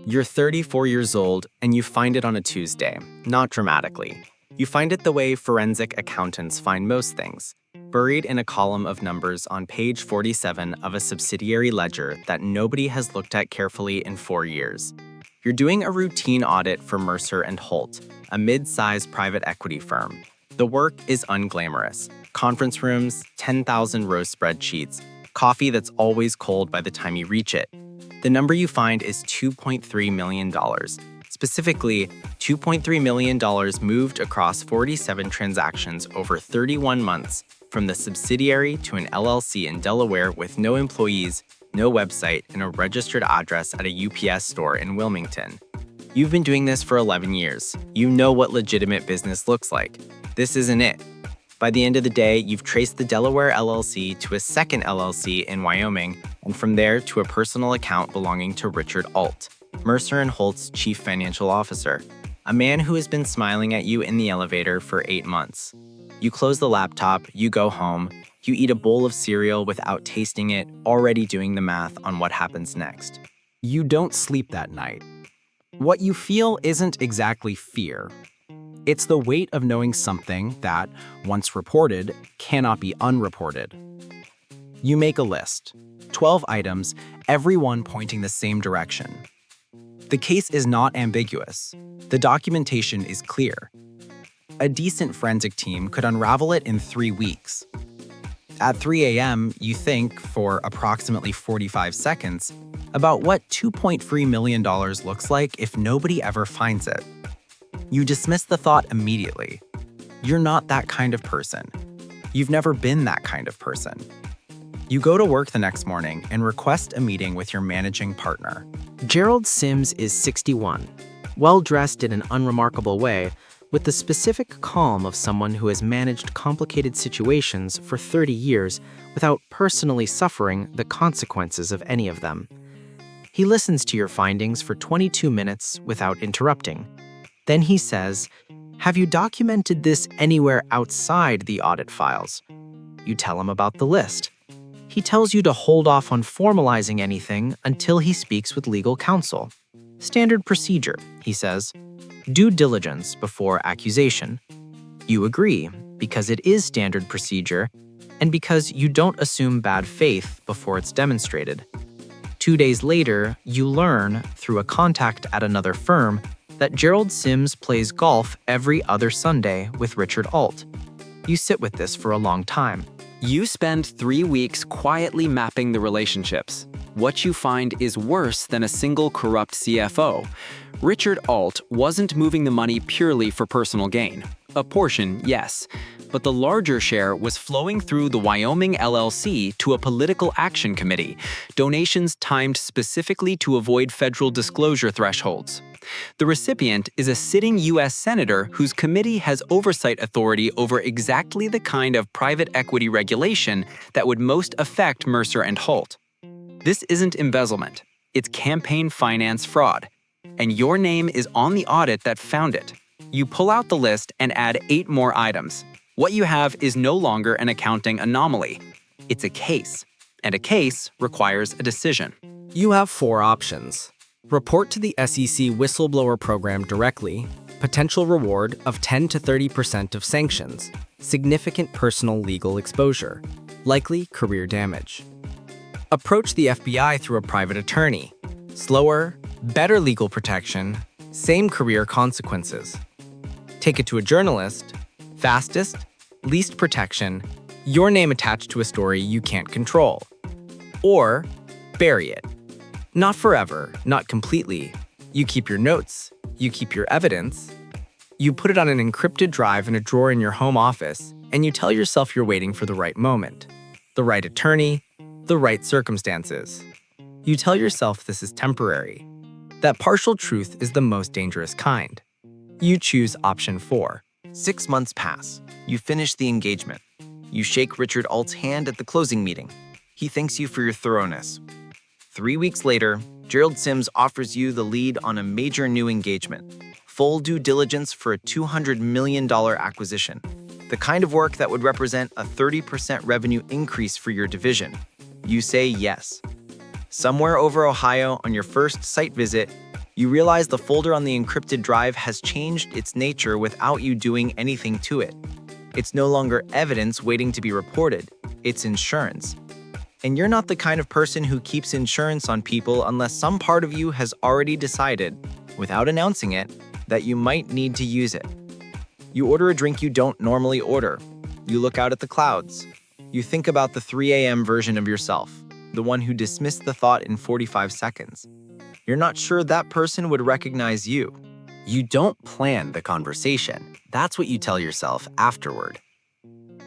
You're 34 years old and you find it on a Tuesday, not dramatically. You find it the way forensic accountants find most things, buried in a column of numbers on page 47 of a subsidiary ledger that nobody has looked at carefully in 4 years. You're doing a routine audit for Mercer and Holt, a mid-sized private equity firm. The work is unglamorous. Conference rooms, 10,000 row spreadsheets, coffee that's always cold by the time you reach it. The number you find is $2.3 million. Specifically, $2.3 million moved across 47 transactions over 31 months from the subsidiary to an LLC in Delaware with no employees, no website, and a registered address at a UPS store in Wilmington. You've been doing this for 11 years. You know what legitimate business looks like. This isn't it. By the end of the day, you've traced the Delaware LLC to a second LLC in Wyoming, and from there to a personal account belonging to Richard Alt, Mercer and Holt's chief financial officer, a man who has been smiling at you in the elevator for 8 months. You close the laptop, you go home, you eat a bowl of cereal without tasting it, already doing the math on what happens next. You don't sleep that night. What you feel isn't exactly fear. It's the weight of knowing something that, once reported, cannot be unreported. You make a list, 12 items, every one pointing the same direction. The case is not ambiguous. The documentation is clear. A decent forensic team could unravel it in 3 weeks. At 3 a.m., you think, for approximately 45 seconds, about what $2.3 million looks like if nobody ever finds it. You dismiss the thought immediately. You're not that kind of person. You've never been that kind of person. You go to work the next morning and request a meeting with your managing partner. Gerald Sims is 61, well-dressed in an unremarkable way, with the specific calm of someone who has managed complicated situations for 30 years without personally suffering the consequences of any of them. He listens to your findings for 22 minutes without interrupting. Then he says, "Have you documented this anywhere outside the audit files?" You tell him about the list. He tells you to hold off on formalizing anything until he speaks with legal counsel. Standard procedure, he says. Due diligence before accusation. You agree, because it is standard procedure, and because you don't assume bad faith before it's demonstrated. 2 days later, you learn, through a contact at another firm, that Gerald Sims plays golf every other Sunday with Richard Alt. You sit with this for a long time. You spend 3 weeks quietly mapping the relationships. What you find is worse than a single corrupt CFO. Richard Alt wasn't moving the money purely for personal gain. A portion, yes, but the larger share was flowing through the Wyoming LLC to a political action committee, donations timed specifically to avoid federal disclosure thresholds. The recipient is a sitting U.S. senator whose committee has oversight authority over exactly the kind of private equity regulation that would most affect Mercer and Holt. This isn't embezzlement, it's campaign finance fraud. And your name is on the audit that found it. You pull out the list and add 8 more items. What you have is no longer an accounting anomaly. It's a case, and a case requires a decision. You have 4 options. Report to the SEC whistleblower program directly, potential reward of 10 to 30% of sanctions, significant personal legal exposure, likely career damage. Approach the FBI through a private attorney. Slower, better legal protection, same career consequences. Take it to a journalist, fastest, least protection, your name attached to a story you can't control. Or bury it. Not forever, not completely. You keep your notes, you keep your evidence. You put it on an encrypted drive in a drawer in your home office, and you tell yourself you're waiting for the right moment, the right attorney, the right circumstances. You tell yourself this is temporary. That partial truth is the most dangerous kind. You choose option 4. 6 months pass. You finish the engagement. You shake Richard Alt's hand at the closing meeting. He thanks you for your thoroughness. 3 weeks later, Gerald Sims offers you the lead on a major new engagement. Full due diligence for a $200 million acquisition. The kind of work that would represent a 30% revenue increase for your division. You say yes. Somewhere over Ohio on your first site visit, You realize the folder on the encrypted drive has changed its nature without you doing anything to it. It's no longer evidence waiting to be reported, it's insurance. And you're not the kind of person who keeps insurance on people unless some part of you has already decided, without announcing it, that you might need to use it. You order a drink you don't normally order. You look out at the clouds. You think about the 3 a.m. version of yourself, the one who dismissed the thought in 45 seconds. You're not sure that person would recognize you. You don't plan the conversation. That's what you tell yourself afterward.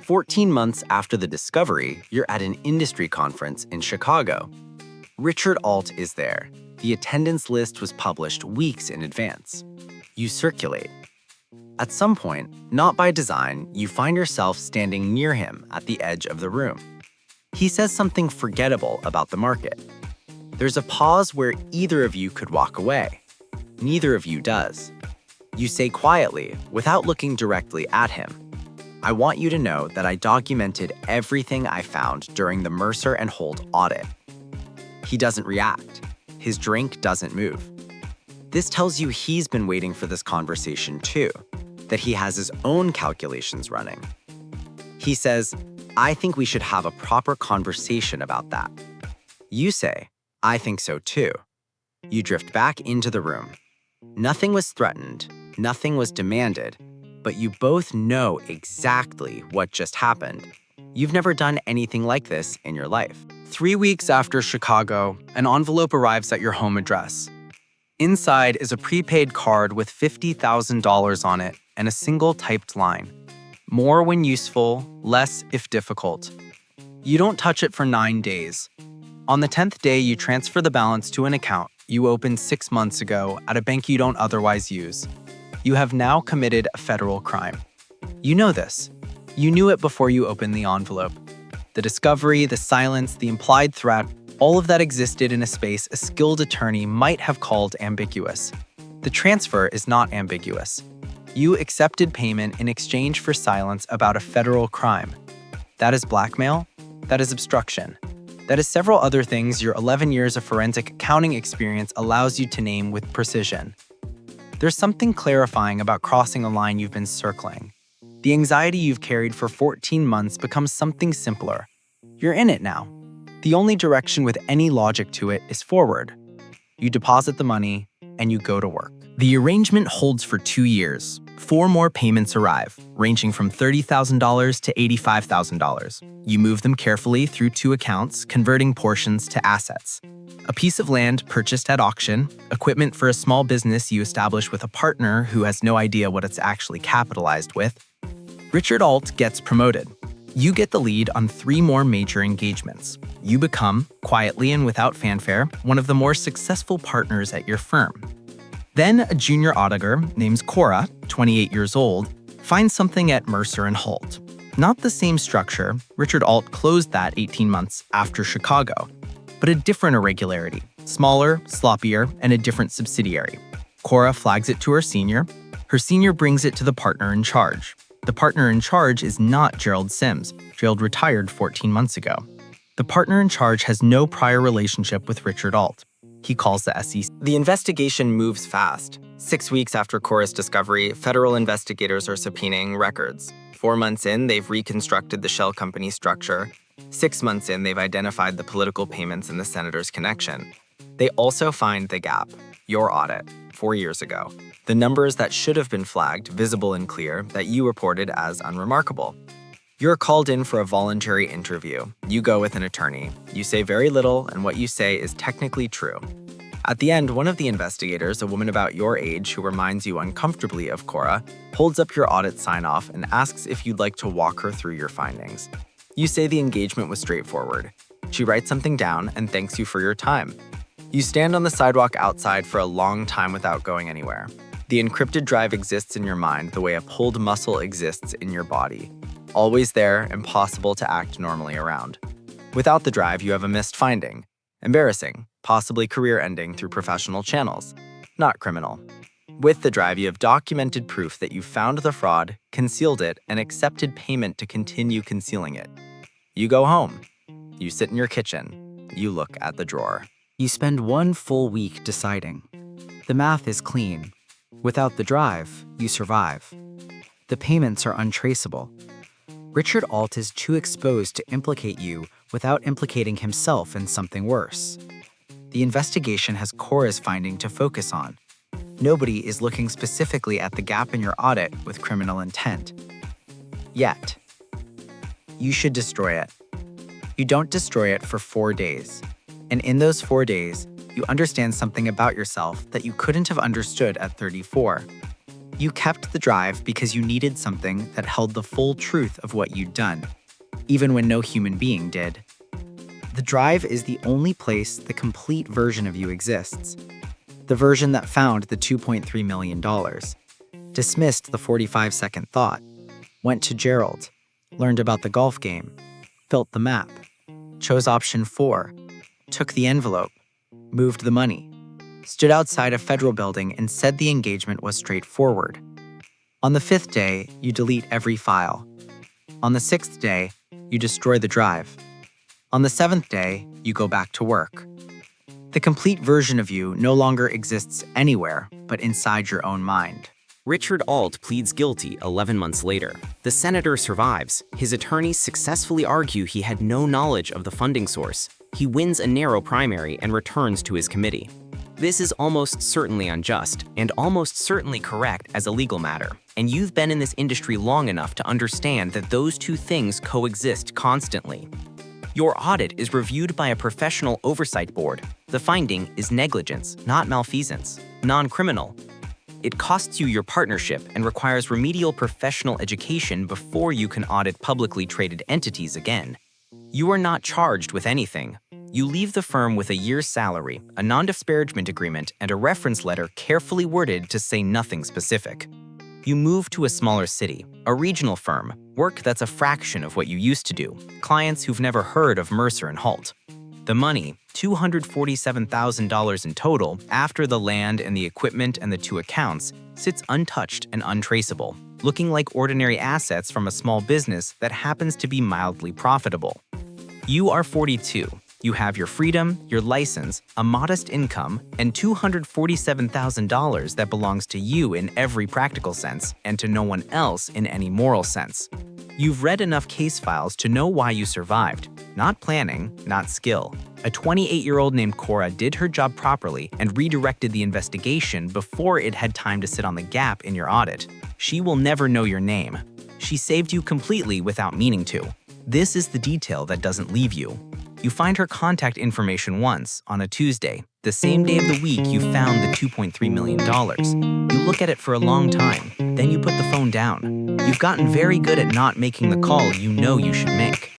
14 months after the discovery, you're at an industry conference in Chicago. Richard Alt is there. The attendance list was published weeks in advance. You circulate. At some point, not by design, you find yourself standing near him at the edge of the room. He says something forgettable about the market. There's a pause where either of you could walk away. Neither of you does. You say quietly, without looking directly at him, "I want you to know that I documented everything I found during the Mercer and Holt audit." He doesn't react. His drink doesn't move. This tells you he's been waiting for this conversation too, that he has his own calculations running. He says, "I think we should have a proper conversation about that." You say, "I think so too." You drift back into the room. Nothing was threatened, nothing was demanded, but you both know exactly what just happened. You've never done anything like this in your life. 3 weeks after Chicago, an envelope arrives at your home address. Inside is a prepaid card with $50,000 on it and a single typed line. More when useful, less if difficult. You don't touch it for 9 days. On the 10th day, you transfer the balance to an account you opened 6 months ago at a bank you don't otherwise use. You have now committed a federal crime. You know this. You knew it before you opened the envelope. The discovery, the silence, the implied threat, all of that existed in a space a skilled attorney might have called ambiguous. The transfer is not ambiguous. You accepted payment in exchange for silence about a federal crime. That is blackmail. That is obstruction. That is several other things your 11 years of forensic accounting experience allows you to name with precision. There's something clarifying about crossing a line you've been circling. The anxiety you've carried for 14 months becomes something simpler. You're in it now. The only direction with any logic to it is forward. You deposit the money, and you go to work. The arrangement holds for 2 years. 4 more payments arrive, ranging from $30,000 to $85,000. You move them carefully through 2 accounts, converting portions to assets. A piece of land purchased at auction, equipment for a small business you establish with a partner who has no idea what it's actually capitalized with. Richard Alt gets promoted. You get the lead on 3 more major engagements. You become, quietly and without fanfare, one of the more successful partners at your firm. Then a junior auditor named Cora, 28 years old, finds something at Mercer and Holt. Not the same structure, Richard Alt closed that 18 months after Chicago, but a different irregularity, smaller, sloppier, and a different subsidiary. Cora flags it to her senior brings it to the partner in charge. The partner in charge is not Gerald Sims. Gerald retired 14 months ago. The partner in charge has no prior relationship with Richard Alt. He calls the SEC. The investigation moves fast. 6 weeks after Cora's discovery, federal investigators are subpoenaing records. 4 months in, they've reconstructed the shell company structure. 6 months in, they've identified the political payments and the senator's connection. They also find the gap, your audit, 4 years ago. The numbers that should have been flagged, visible and clear, that you reported as unremarkable. You're called in for a voluntary interview. You go with an attorney. You say very little, and what you say is technically true. At the end, one of the investigators, a woman about your age who reminds you uncomfortably of Cora, holds up your audit sign-off and asks if you'd like to walk her through your findings. You say the engagement was straightforward. She writes something down and thanks you for your time. You stand on the sidewalk outside for a long time without going anywhere. The encrypted drive exists in your mind the way a pulled muscle exists in your body. Always there, impossible to act normally around. Without the drive, you have a missed finding. Embarrassing, possibly career-ending through professional channels. Not criminal. With the drive, you have documented proof that you found the fraud, concealed it, and accepted payment to continue concealing it. You go home. You sit in your kitchen. You look at the drawer. You spend 1 full week deciding. The math is clean. Without the drive, you survive. The payments are untraceable. Richard Alt is too exposed to implicate you without implicating himself in something worse. The investigation has Cora's finding to focus on. Nobody is looking specifically at the gap in your audit with criminal intent. Yet. You should destroy it. You don't destroy it for 4 days. And in those 4 days, you understand something about yourself that you couldn't have understood at 34. You kept the drive because you needed something that held the full truth of what you'd done, even when no human being did. The drive is the only place the complete version of you exists. The version that found the $2.3 million, dismissed the 45-second thought, went to Gerald, learned about the golf game, built the map, chose option 4, took the envelope, moved the money, stood outside a federal building and said the engagement was straightforward. On the 5th day, you delete every file. On the 6th day, you destroy the drive. On the 7th day, you go back to work. The complete version of you no longer exists anywhere but inside your own mind. Richard Alt pleads guilty 11 months later. The senator survives. His attorneys successfully argue he had no knowledge of the funding source. He wins a narrow primary and returns to his committee. This is almost certainly unjust and almost certainly correct as a legal matter, and you've been in this industry long enough to understand that those two things coexist constantly. Your audit is reviewed by a professional oversight board. The finding is negligence, not malfeasance, non-criminal. It costs you your partnership and requires remedial professional education before you can audit publicly traded entities again. You are not charged with anything. You leave the firm with a year's salary, a non-disparagement agreement, and a reference letter carefully worded to say nothing specific. You move to a smaller city, a regional firm, work that's a fraction of what you used to do, clients who've never heard of Mercer and Holt. The money, $247,000 in total, after the land and the equipment and the 2 accounts, sits untouched and untraceable, looking like ordinary assets from a small business that happens to be mildly profitable. You are 42. You have your freedom, your license, a modest income, and $247,000 that belongs to you in every practical sense and to no one else in any moral sense. You've read enough case files to know why you survived. Not planning, not skill. A 28-year-old named Cora did her job properly and redirected the investigation before it had time to sit on the gap in your audit. She will never know your name. She saved you completely without meaning to. This is the detail that doesn't leave you. You find her contact information once, on a Tuesday, the same day of the week you found the $2.3 million. You look at it for a long time, then you put the phone down. You've gotten very good at not making the call you know you should make.